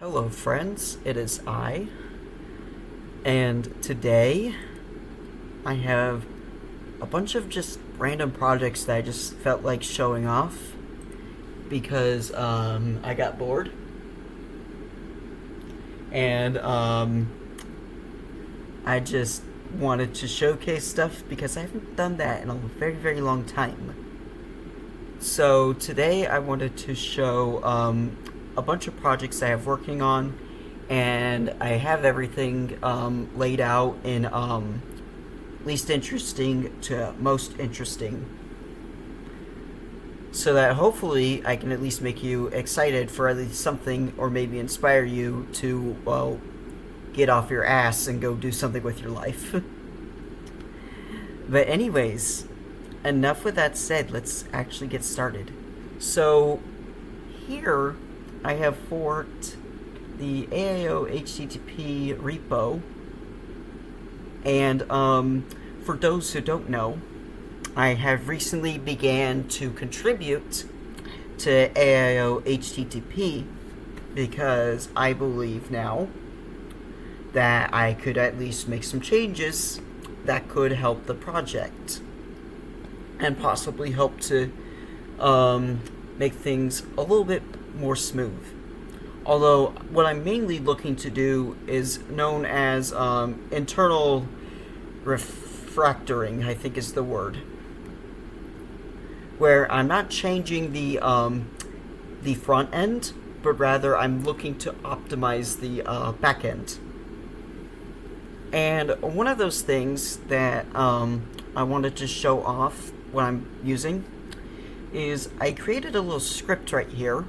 Hello friends, it is I, and today I have a bunch of just random projects that I just felt like showing off because I got bored, and I just wanted to showcase stuff because I haven't done that in a very, very long time. So today I wanted to show a bunch of projects I have working on, and I have everything laid out in least interesting to most interesting, so that hopefully I can at least make you excited for at least something, or maybe inspire you to, well, get off your ass and go do something with your life. But anyways, enough with that said, let's actually get started. So here I have forked the Aiohttp repo, and for those who don't know, I have recently began to contribute to Aiohttp because I believe now that I could at least make some changes that could help the project and possibly help to make things a little bit more smooth. Although what I'm mainly looking to do is known as internal refactoring, I think is the word, where I'm not changing the front end, but rather I'm looking to optimize the back end. And one of those things that I wanted to show off what I'm using is I created a little script right here.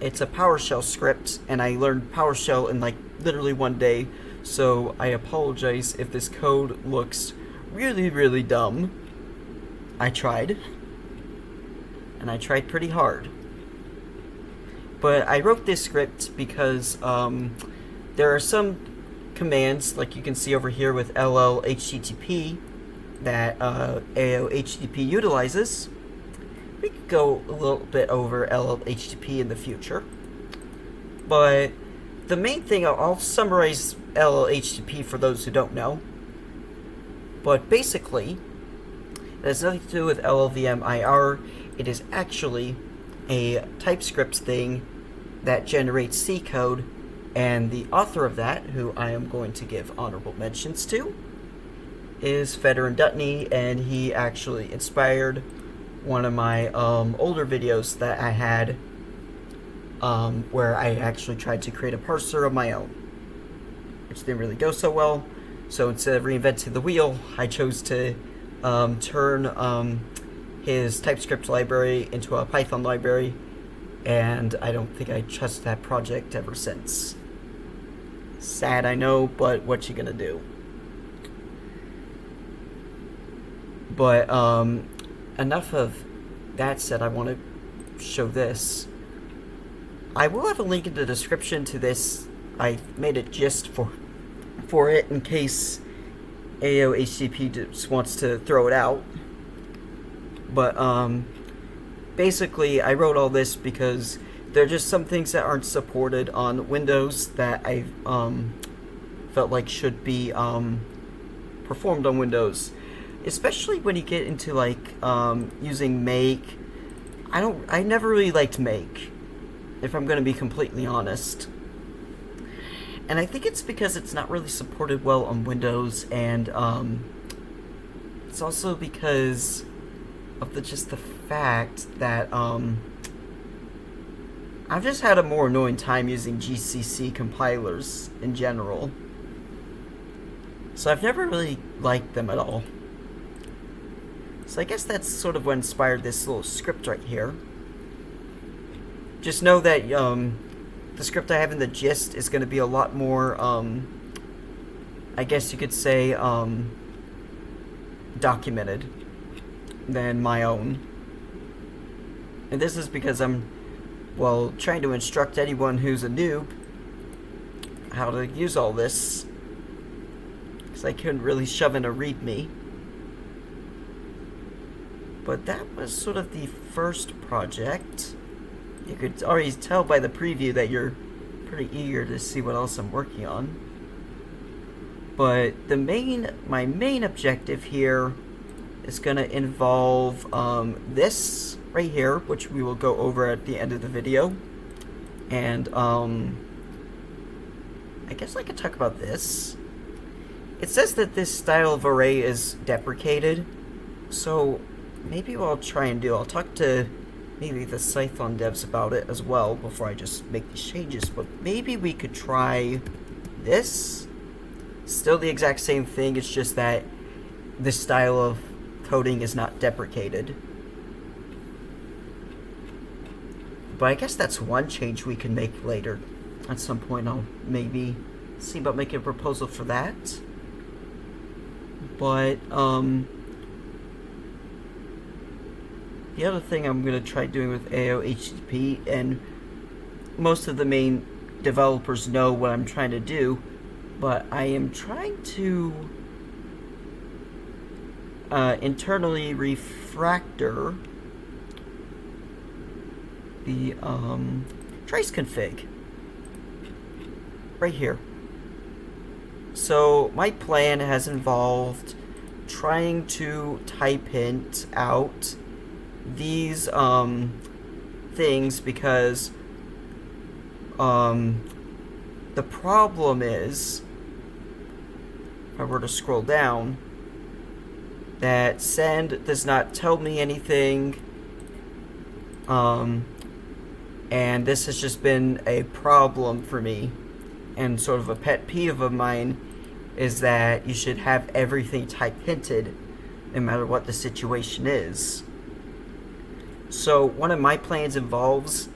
It's a PowerShell script, and I learned PowerShell in like literally one day, so I apologize if this code looks really, really dumb. I tried, and I tried pretty hard. But I wrote this script because there are some commands, like you can see over here with ll/http, that Aiohttp utilizes. We could go a little bit over ll/http in the future, but the main thing, I'll summarize ll/http for those who don't know, but basically it has nothing to do with llvmir. It is actually a TypeScript thing that generates C code, and the author of that, who I am going to give honorable mentions to, is Federer Dutney, and he actually inspired one of my older videos that I had, where I actually tried to create a parser of my own, which didn't really go so well. So instead of reinventing the wheel, I chose to turn his TypeScript library into a Python library, and I don't think I touched that project ever since. Sad, I know, but what you gonna do? But enough of that said, I want to show this. I will have a link in the description to this. I made a gist for it in case Aiohttp just wants to throw it out. But basically, I wrote all this because there are just some things that aren't supported on Windows that I felt like should be performed on Windows. Especially when you get into like using make. I never really liked make, if I'm going to be completely honest. And I think it's because it's not really supported well on Windows, and it's also because of the fact that I've just had a more annoying time using GCC compilers in general. So I've never really liked them at all. So I guess that's sort of what inspired this little script right here. Just know that the script I have in the gist is going to be a lot more, I guess you could say, documented than my own. And this is because I'm, well, trying to instruct anyone who's a noob how to use all this, because I couldn't really shove in a README. But that was sort of the first project. You could already tell by the preview that you're pretty eager to see what else I'm working on. But my main objective here is going to involve this right here, which we will go over at the end of the video. And I guess I could talk about this. It says that this style of array is deprecated, so maybe what I'll try and do, I'll talk to maybe the Python devs about it as well before I just make these changes, but maybe we could try this. Still the exact same thing, it's just that this style of coding is not deprecated. But I guess that's one change we can make later. At some point I'll maybe see about making a proposal for that. But the other thing I'm going to try doing with Aiohttp, and most of the main developers know what I'm trying to do, but I am trying to internally refactor the TraceConfig right here. So my plan has involved trying to type hint out these things, because the problem is, if I were to scroll down, that send does not tell me anything, and this has just been a problem for me, and sort of a pet peeve of mine is that you should have everything type hinted no matter what the situation is. So one of my plans involves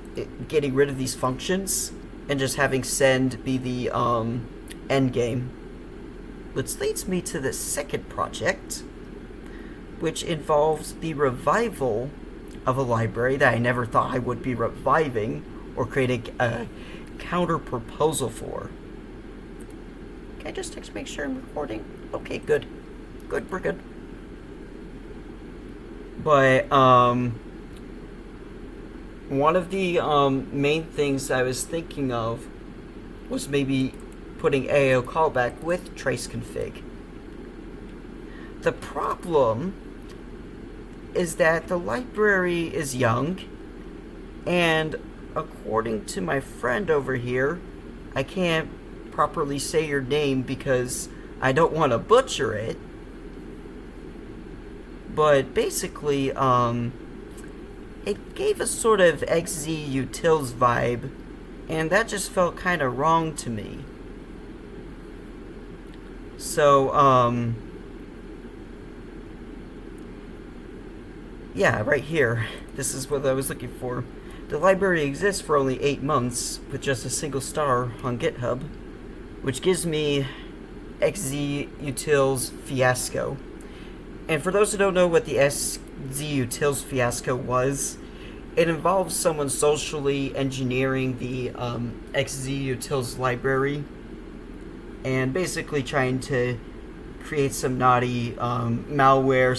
getting rid of these functions and just having send be the end game. Which leads me to the second project, which involves the revival of a library that I never thought I would be reviving or creating a counter proposal for. Can I just text to make sure I'm recording? Okay, good. Good, we're good. But one of the main things I was thinking of was maybe putting AO callback with TraceConfig. The problem is that the library is young, and according to my friend over here, I can't properly say your name because I don't want to butcher it. But basically, it gave a sort of XZUtils vibe, and that just felt kind of wrong to me. So, yeah, right here. This is what I was looking for. The library exists for only 8 months with just a single star on GitHub, which gives me XZUtils fiasco. And for those who don't know what the XZUtils fiasco was, it involves someone socially engineering the XZUtils library and basically trying to create some naughty malware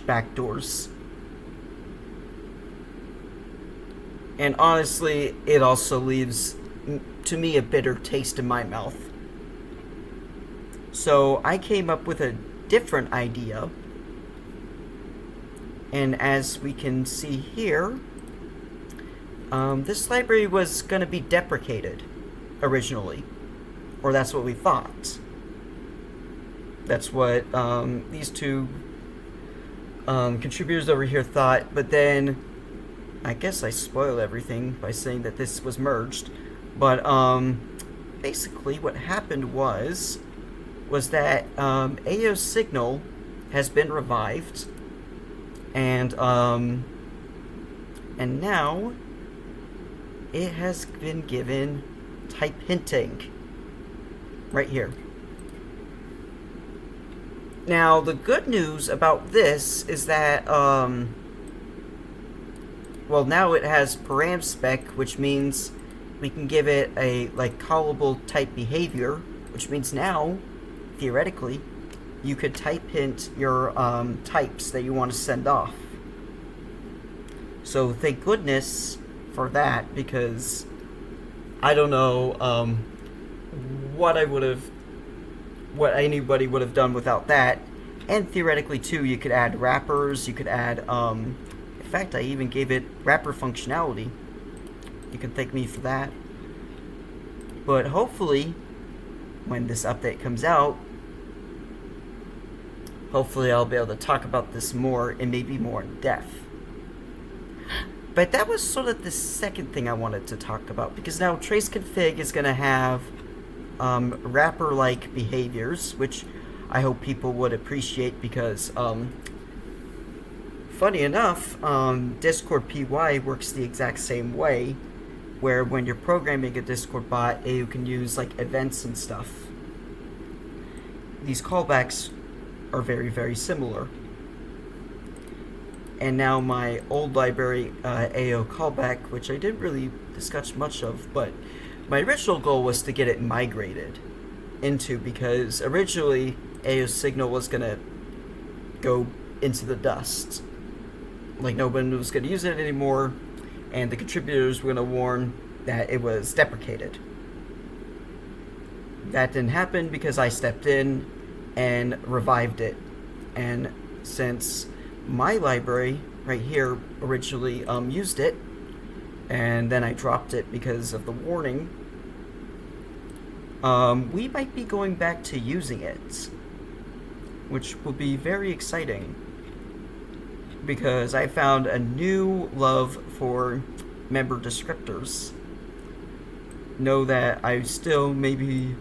/ backdoors. And honestly, it also leaves, to me, a bitter taste in my mouth. So I came up with a different idea. And as we can see here, this library was going to be deprecated originally. Or that's what we thought. That's what these two contributors over here thought. But then, I guess I spoiled everything by saying that this was merged. But basically what happened was that AO signal has been revived. And now it has been given type hinting right here. Now the good news about this is that well, now it has param spec, which means we can give it a callable type behavior, which means now theoretically you could type hint your types that you want to send off. So thank goodness for that, because I don't know what anybody would have done without that. And theoretically too, you could add wrappers, you could add, in fact I even gave it wrapper functionality. You can thank me for that. But hopefully, when this update comes out, hopefully I'll be able to talk about this more and maybe more in depth. But that was sort of the second thing I wanted to talk about, because now TraceConfig is going to have wrapper-like behaviors, which I hope people would appreciate, because funny enough, Discord PY works the exact same way, where when you're programming a Discord bot, you can use like events and stuff. These callbacks are very, very similar. And now my old library, AO callback, which I didn't really discuss much of, but my original goal was to get it migrated into, because originally AO signal was going to go into the dust. Like, nobody was going to use it anymore, and the contributors were going to warn that it was deprecated. That didn't happen because I stepped in and revived it. And since my library right here originally used it, and then I dropped it because of the warning, we might be going back to using it, which will be very exciting, because I found a new love for member descriptors. Know that I still maybe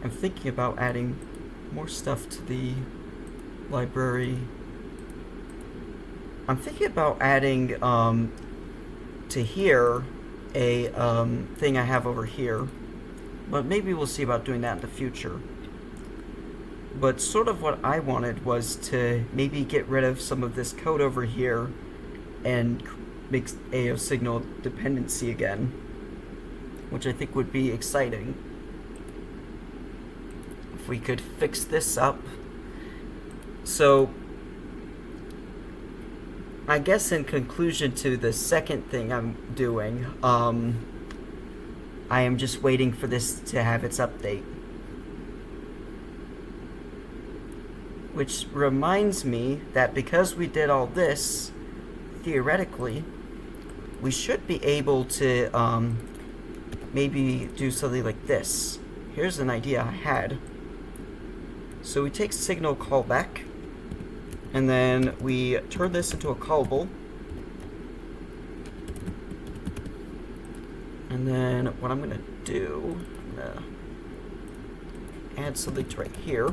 am thinking about adding more stuff to the library. I'm thinking about adding to here a thing I have over here, but maybe we'll see about doing that in the future. But sort of what I wanted was to maybe get rid of some of this code over here and make AO signal dependency again, which I think would be exciting. If we could fix this up. So, I guess in conclusion to the second thing I'm doing, I am just waiting for this to have its update. Which reminds me that because we did all this, theoretically, we should be able to maybe do something like this. Here's an idea I had. So we take signal callback, and then we turn this into a callable. And then what I'm going to do, I'm going to add something to right here.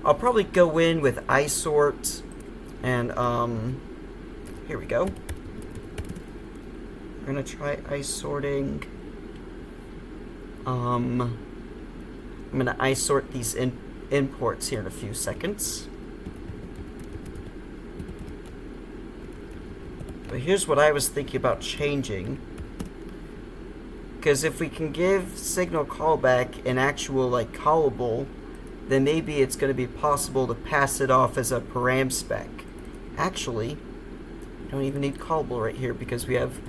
I'll probably go in with isort, and here we go. We're going to try isorting. I'm going to isort these imports here in a few seconds. But here's what I was thinking about changing. Because if we can give signal callback an actual like callable, then maybe it's going to be possible to pass it off as a param spec. Actually, we don't even need callable right here, because we have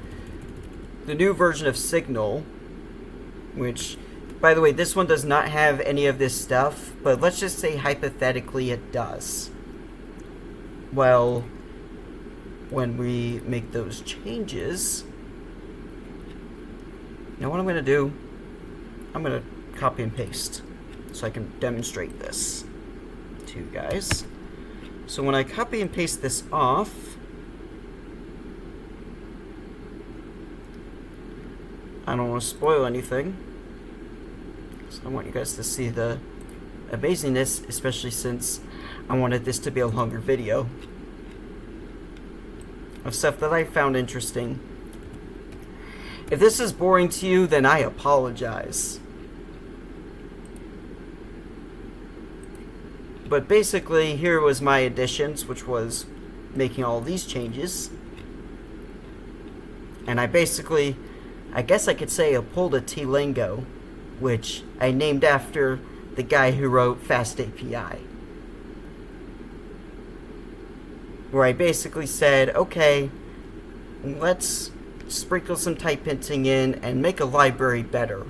the new version of signal, which, by the way, this one does not have any of this stuff, but let's just say hypothetically it does. Well, when we make those changes, now what I'm going to do, I'm going to copy and paste so I can demonstrate this to you guys. So when I copy and paste this off, I don't want to spoil anything, so I want you guys to see the amazingness, especially since I wanted this to be a longer video of stuff that I found interesting. If this is boring to you, then I apologize. But basically, here was my additions, which was making all these changes. And I basically, I guess I could say I pulled a T-Lingo, which I named after the guy who wrote Fast API. Where I basically said, okay, let's sprinkle some type hinting in, and make a library better.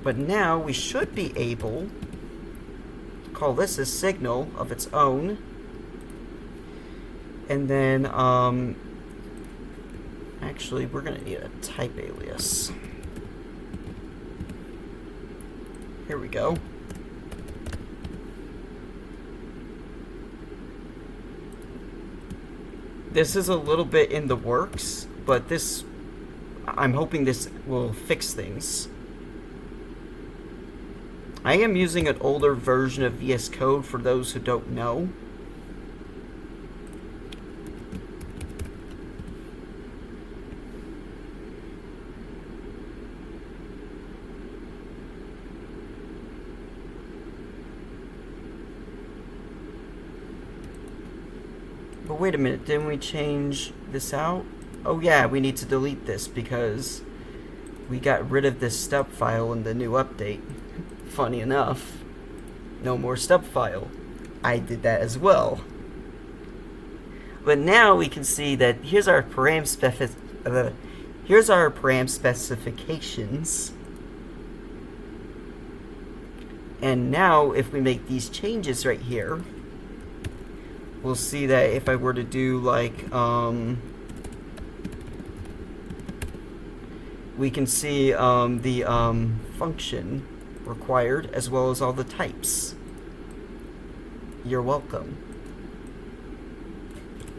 But now we should be able to call this a signal of its own. And then, actually, we're going to need a type alias. Here we go. This is a little bit in the works, but this, I'm hoping this will fix things. I am using an older version of VS Code for those who don't know. But wait a minute, didn't we change this out? Oh yeah, we need to delete this because we got rid of this stub file in the new update. Funny enough, no more stub file. I did that as well. But now we can see that here's our param specifications. And now if we make these changes right here, we'll see that if I were to do like, we can see the function required as well as all the types. You're welcome.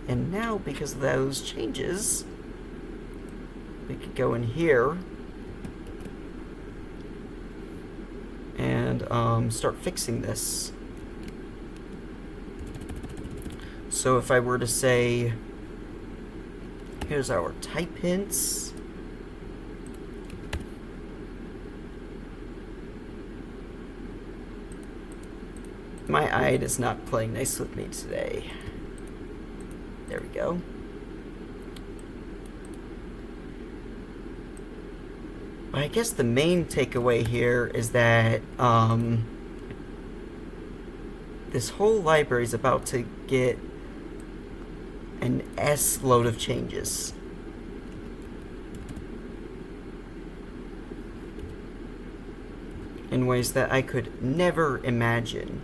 And now because of those changes, we could go in here and start fixing this. So if I were to say, here's our type hints. My eye is not playing nice with me today. There we go. But I guess the main takeaway here is that this whole library is about to get an S load of changes. In ways that I could never imagine.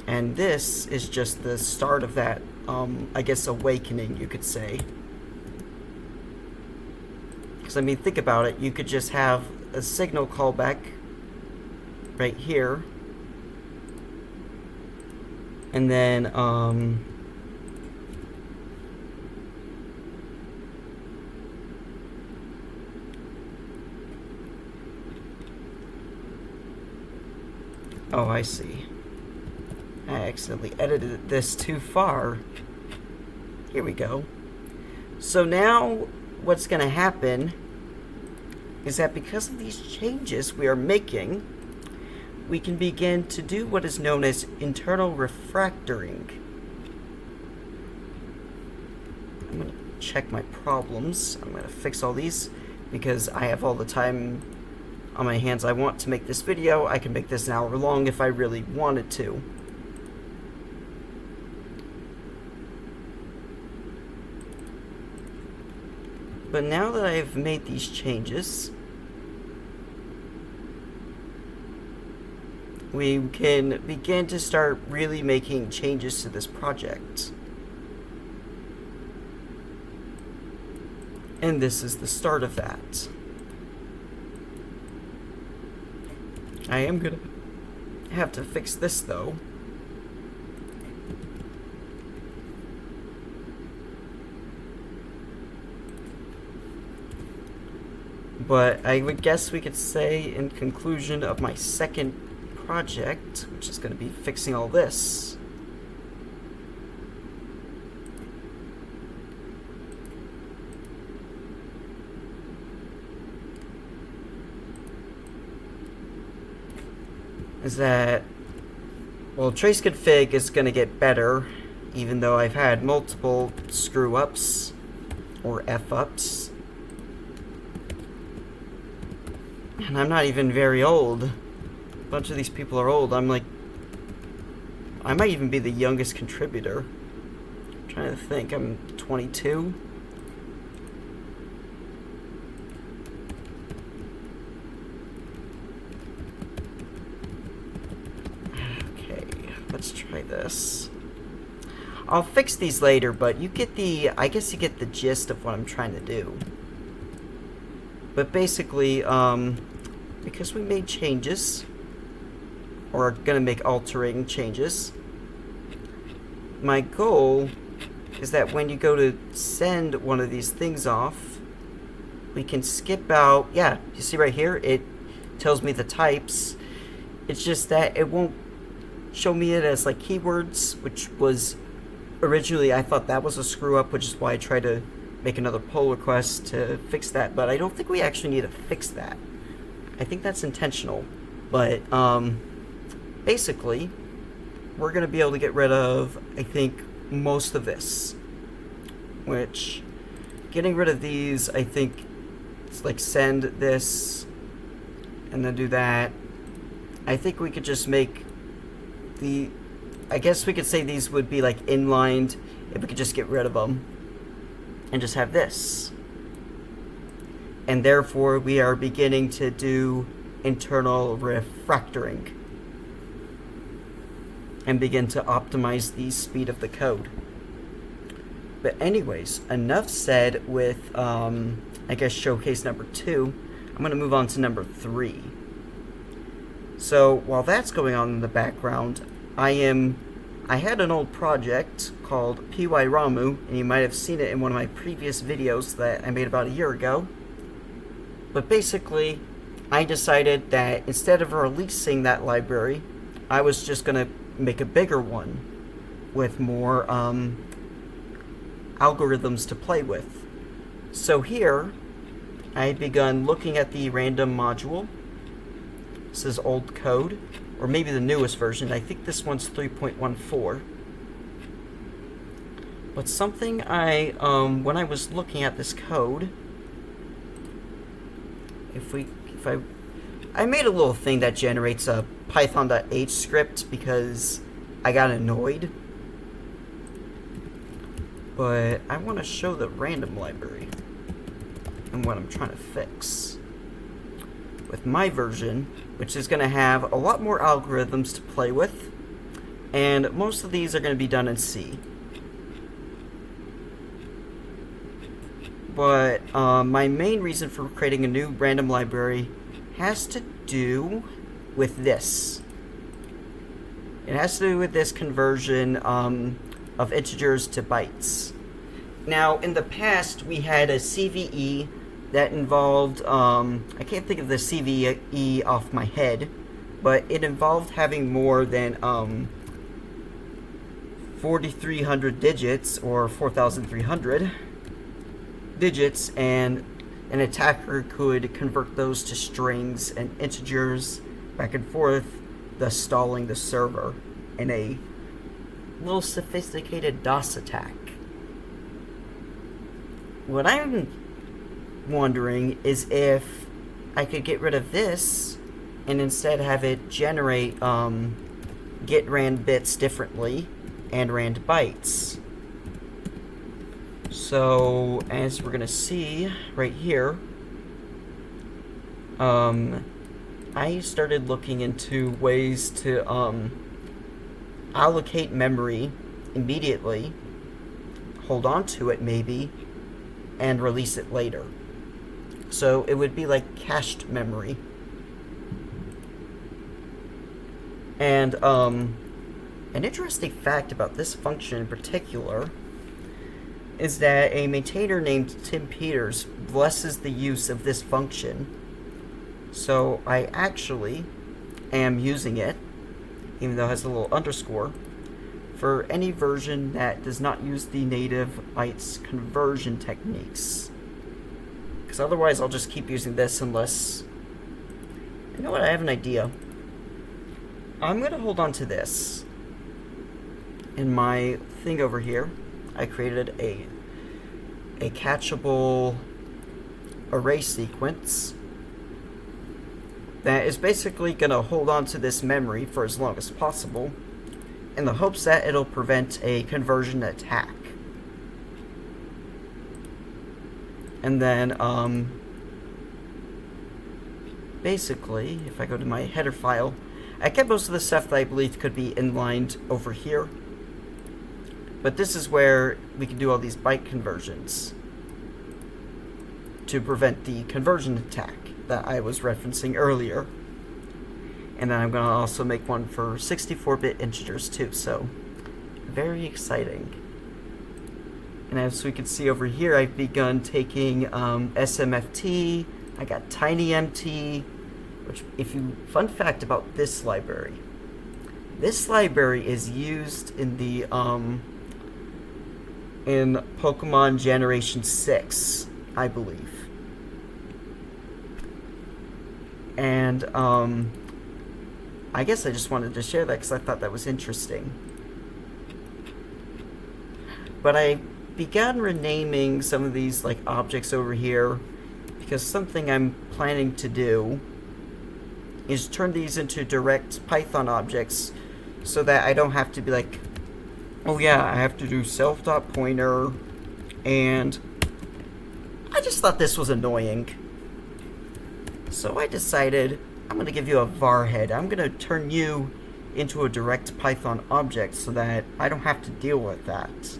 And this is just the start of that, I guess, awakening, you could say. Because, I mean, think about it. You could just have a signal callback right here. And then, oh, I see. I accidentally edited this too far. Here we go. So now what's going to happen is that because of these changes we are making, we can begin to do what is known as internal refactoring. I'm going to check my problems. I'm going to fix all these because I have all the time on my hands I want to make this video. I can make this an hour long if I really wanted to. But now that I've made these changes, we can begin to start really making changes to this project. And this is the start of that. I am gonna have to fix this though. But I would guess we could say in conclusion of my second project, which is going to be fixing all this, is that, well, TraceConfig is going to get better, even though I've had multiple screw-ups or F-ups. And I'm not even very old. A bunch of these people are old. I'm like I might even be the youngest contributor. I'm trying to think. I'm 22. Okay, let's try this. I'll fix these later, but you get the, I guess you get the gist of what I'm trying to do. But basically, because we made changes, or are gonna make altering changes, my goal is that when you go to send one of these things off, we can skip out, yeah, you see right here, it tells me the types. It's just that it won't show me it as like keywords, which was originally, I thought that was a screw up, which is why I tried to make another pull request to fix that, but I don't think we actually need to fix that. I think that's intentional, but basically, we're going to be able to get rid of, I think, most of this, which, getting rid of these, I think, it's like send this, and then do that. I think we could just make the, I guess we could say these would be like inlined if we could just get rid of them and just have this. And therefore we are beginning to do internal refactoring and begin to optimize the speed of the code. But anyways, enough said with I guess showcase number 2. I'm going to move on to number 3. So while that's going on in the background, I had an old project called PyRamu, and you might have seen it in one of my previous videos that I made about a year ago. But basically, I decided that instead of releasing that library, I was just going to make a bigger one with more algorithms to play with. So here, I had begun looking at the random module. This is old code, or maybe the newest version. I think this one's 3.14. But something when I was looking at this code, I made a little thing that generates a python.h script because I got annoyed. But I want to show the random library and what I'm trying to fix with my version, which is going to have a lot more algorithms to play with, and most of these are going to be done in C. But my main reason for creating a new random library has to do with this. It has to do with this conversion of integers to bytes. Now, in the past, we had a CVE that involved, I can't think of the CVE off my head, but it involved having more than 4,300 digits, or 4,300 digits, and an attacker could convert those to strings and integers back and forth, thus stalling the server in a little sophisticated DOS attack. What I'm wondering is if I could get rid of this and instead have it generate get rand bits differently and rand bytes. So as we're gonna see right here, I started looking into ways to allocate memory immediately, hold on to it maybe, and release it later. So it would be like cached memory. And an interesting fact about this function in particular is that a maintainer named Tim Peters blesses the use of this function. So I actually am using it, even though it has a little underscore, for any version that does not use the native bytes conversion techniques. Because otherwise I'll just keep using this unless... You know what, I have an idea. I'm going to hold on to this. In my thing over here, I created a catchable array sequence that is basically going to hold on to this memory for as long as possible, in the hopes that it'll prevent a conversion attack. And then, basically, if I go to my header file, I kept most of the stuff that I believe could be inlined over here. But this is where we can do all these byte conversions to prevent the conversion attack that I was referencing earlier. And then I'm going to also make one for 64-bit integers too, so very exciting. And as we can see over here, I've begun taking SMFT, I got TinyMT, which, fun fact about this library is used in the, in Pokemon Generation 6, I believe. And, I guess I just wanted to share that because I thought that was interesting. But I began renaming some of these like objects over here because something I'm planning to do is turn these into direct Python objects so that I don't have to be like, oh yeah, I have to do self.pointer, and I just thought this was annoying. So I decided I'm going to give you a var head. I'm going to turn you into a direct Python object so that I don't have to deal with that.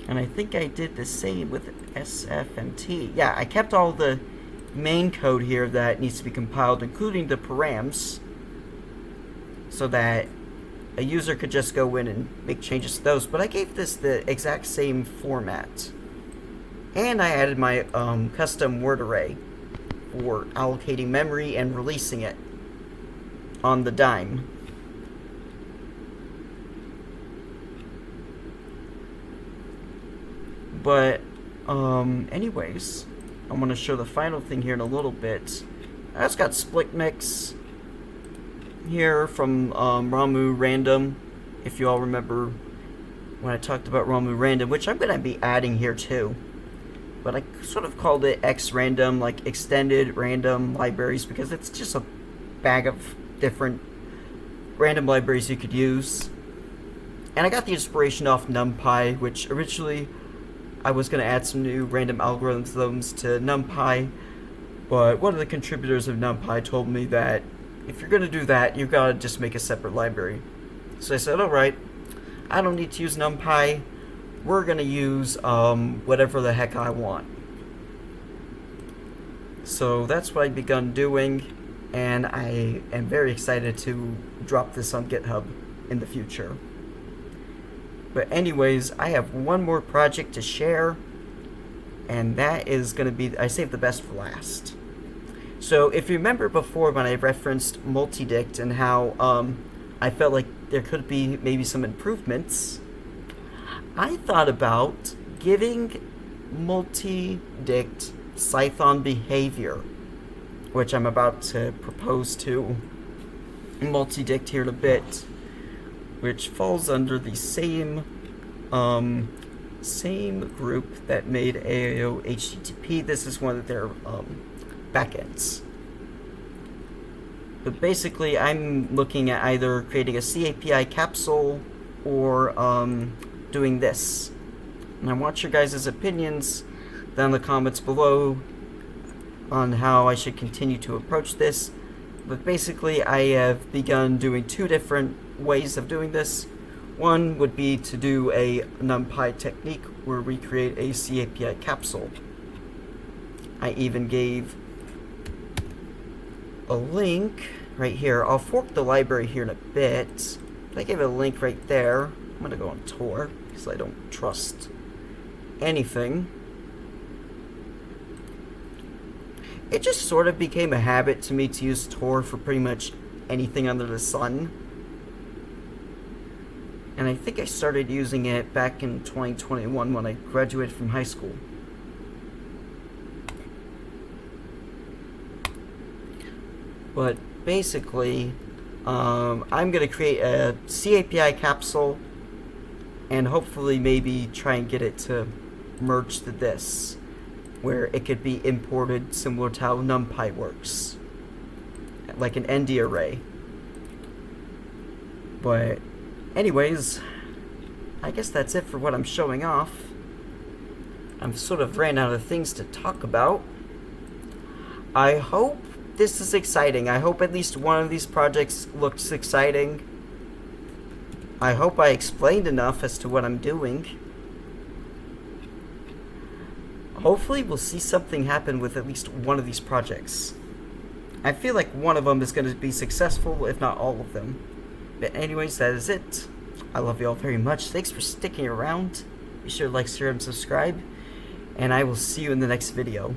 And I think I did the same with SFMT. Yeah, I kept all the main code here that needs to be compiled, including the params, so that a user could just go in and make changes to those. But I gave this the exact same format. And I added my custom word array for allocating memory and releasing it on the dime. But, anyways, I want to show the final thing here in a little bit. I just got split mix here from Ramu Random, if you all remember when I talked about Ramu Random, which I'm going to be adding here too. But I sort of called it X Random, like extended random libraries, because it's just a bag of different random libraries you could use. And I got the inspiration off NumPy, which originally I was going to add some new random algorithms to NumPy, but one of the contributors of NumPy told me that if you're going to do that, you've got to just make a separate library. So I said, alright, I don't need to use NumPy. We're going to use whatever the heck I want. So that's what I've begun doing, and I am very excited to drop this on GitHub in the future. But anyways, I have one more project to share, and that is going to be, I saved the best for last. So if you remember before when I referenced multidict and how I felt like there could be maybe some improvements, I thought about giving multidict Python behavior, which I'm about to propose to multidict here in a bit, which falls under the same group that made Aiohttp. This is one of their backends. But basically, I'm looking at either creating a CAPI capsule or doing this. And I want your guys' opinions down in the comments below on how I should continue to approach this. But basically, I have begun doing two different ways of doing this. One would be to do a NumPy technique where we create a CAPI capsule. I even gave a link right here. I'll fork the library here in a bit. But I gave a link right there. I'm going to go on Tor because I don't trust anything. It just sort of became a habit to me to use Tor for pretty much anything under the sun. And I think I started using it back in 2021 when I graduated from high school. But basically, I'm going to create a CAPI capsule and hopefully maybe try and get it to merge to this, where it could be imported similar to how NumPy works, like an ND array. But anyways, I guess that's it for what I'm showing off. I've sort of ran out of things to talk about. I hope this is exciting. I hope at least one of these projects looks exciting. I hope I explained enough as to what I'm doing. Hopefully we'll see something happen with at least one of these projects. I feel like one of them is going to be successful, if not all of them. But anyways, that is it. I love you all very much. Thanks for sticking around. Be sure to like, share, and subscribe. And I will see you in the next video.